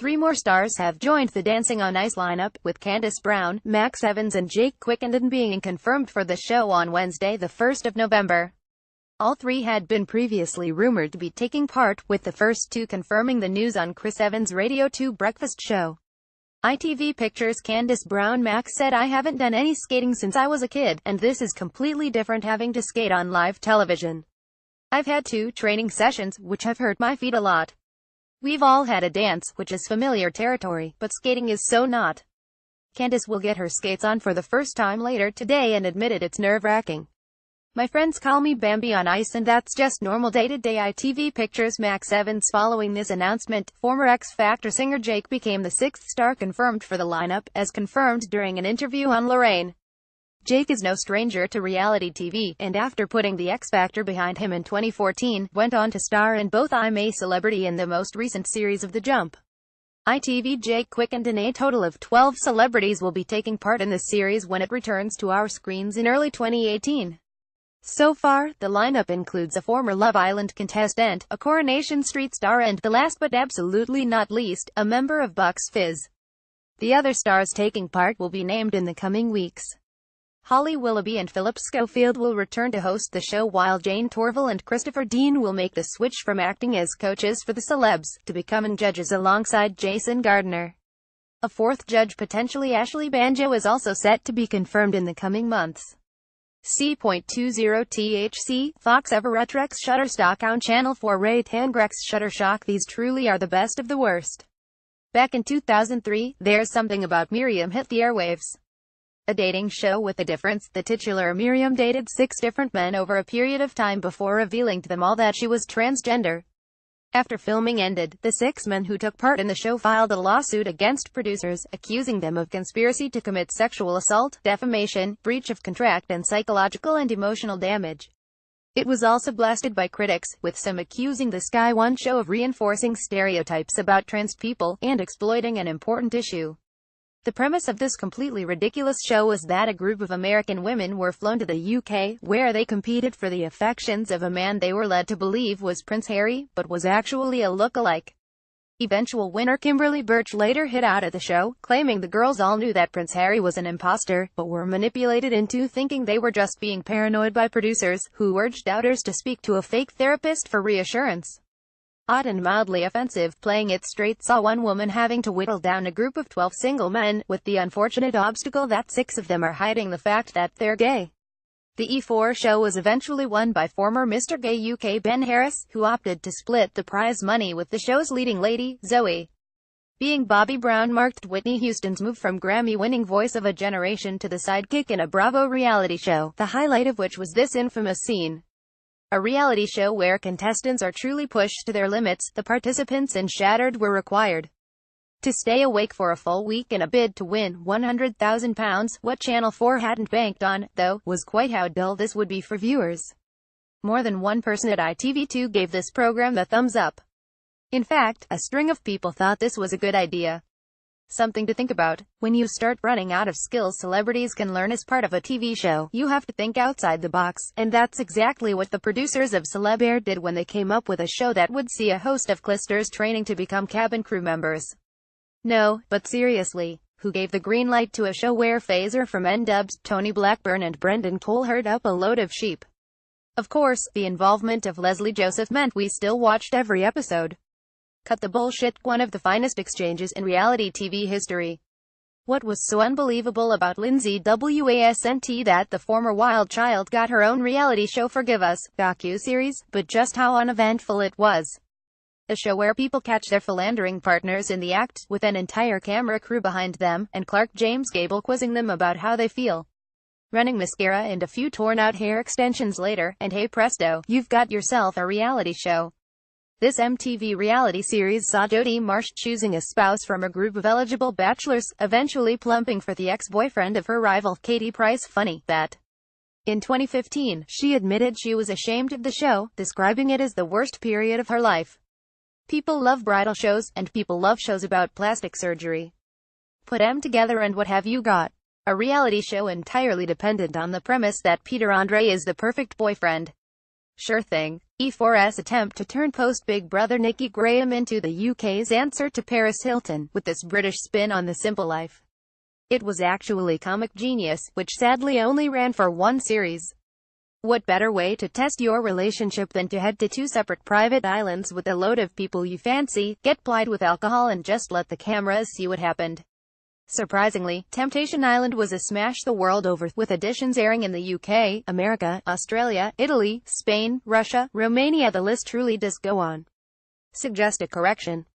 Three more stars have joined the Dancing on Ice lineup, with Candice Brown, Max Evans and Jake Quickenden being confirmed for the show on Wednesday, the 1st of November. All three had been previously rumored to be taking part, with the first two confirming the news on Chris Evans' Radio 2 breakfast show. ITV Pictures' Candice Brown Max said, "I haven't done any skating since I was a kid, and this is completely different having to skate on live television. I've had 2 training sessions, which have hurt my feet a lot. We've all had a dance, which is familiar territory, but skating is so not." Candice will get her skates on for the first time later today and admitted it's nerve-wracking. "My friends call me Bambi on ice and that's just normal day-to-day." ITV Pictures' Max Evans. Following this announcement, former X Factor singer Jake became the 6th star confirmed for the lineup, as confirmed during an interview on Lorraine. Jake is no stranger to reality TV, and after putting the X Factor behind him in 2014, went on to star in both I'm a Celebrity and the most recent series of The Jump. ITV Jake Quickenden. A total of 12 celebrities will be taking part in this series when it returns to our screens in early 2018. So far, the lineup includes a former Love Island contestant, a Coronation Street star and, the last but absolutely not least, a member of Bucks Fizz. The other stars taking part will be named in the coming weeks. Holly Willoughby and Philip Schofield will return to host the show, while Jane Torval and Christopher Dean will make the switch from acting as coaches for the celebs, to becoming judges alongside Jason Gardner. A 4th judge, potentially Ashley Banjo, is also set to be confirmed in the coming months. C.20 THC, Fox Everett Rex Shutterstock on Channel 4 Ray Tangrex Shuttershock. These truly are the best of the worst. Back in 2003, There's Something About Miriam hit the airwaves. A dating show with a difference. The titular Miriam dated 6 different men over a period of time before revealing to them all that she was transgender. After filming ended, the 6 men who took part in the show filed a lawsuit against producers, accusing them of conspiracy to commit sexual assault, defamation, breach of contract and psychological and emotional damage. It was also blasted by critics, with some accusing the Sky One show of reinforcing stereotypes about trans people, and exploiting an important issue. The premise of this completely ridiculous show was that a group of American women were flown to the UK, where they competed for the affections of a man they were led to believe was Prince Harry, but was actually a look-alike. Eventual winner Kimberly Birch later hid out at the show, claiming the girls all knew that Prince Harry was an imposter, but were manipulated into thinking they were just being paranoid by producers, who urged doubters to speak to a fake therapist for reassurance. Odd and mildly offensive. Playing it straight saw one woman having to whittle down a group of 12 single men, with the unfortunate obstacle that 6 of them are hiding the fact that they're gay. The E4 show was eventually won by former Mr. Gay UK Ben Harris, who opted to split the prize money with the show's leading lady, Zoe. Being Bobby Brown marked Whitney Houston's move from Grammy-winning Voice of a Generation to the sidekick in a Bravo reality show, the highlight of which was this infamous scene. A reality show where contestants are truly pushed to their limits. The participants in Shattered were required to stay awake for a full week in a bid to win £100,000. What Channel 4 hadn't banked on, though, was quite how dull this would be for viewers. More than one person at ITV2 gave this program the thumbs up. In fact, a string of people thought this was a good idea. Something to think about. When you start running out of skills celebrities can learn as part of a TV show, you have to think outside the box, and that's exactly what the producers of Celeb Air did when they came up with a show that would see a host of Clisters training to become cabin crew members. No, but seriously, who gave the green light to a show where Phaser from N-Dubs, Tony Blackburn and Brendan Cole herd up a load of sheep? Of course, the involvement of Leslie Joseph meant we still watched every episode. Cut the bullshit. One of the finest exchanges in reality TV history. What was so unbelievable about Lindsay Wasnt that the former Wild Child got her own reality show Forgive Us docu-series, but just how uneventful it was. A show where people catch their philandering partners in the act, with an entire camera crew behind them, and Clark James Gable quizzing them about how they feel. Running mascara and a few torn-out hair extensions later, and hey presto, you've got yourself a reality show. This MTV reality series saw Jodie Marsh choosing a spouse from a group of eligible bachelors, eventually plumping for the ex-boyfriend of her rival, Katie Price. Funny that in 2015, she admitted she was ashamed of the show, describing it as the worst period of her life. People love bridal shows, and people love shows about plastic surgery. Put 'em together and what have you got? A reality show entirely dependent on the premise that Peter Andre is the perfect boyfriend. Sure thing. E4's attempt to turn post-Big Brother Nikki Graham into the UK's answer to Paris Hilton, with this British spin on the simple life. It was actually comic genius, which sadly only ran for one series. What better way to test your relationship than to head to two separate private islands with a load of people you fancy, get plied with alcohol and just let the cameras see what happened. Surprisingly, Temptation Island was a smash the world over, with editions airing in the UK, America, Australia, Italy, Spain, Russia, Romania. The list truly does go on. Suggest a correction.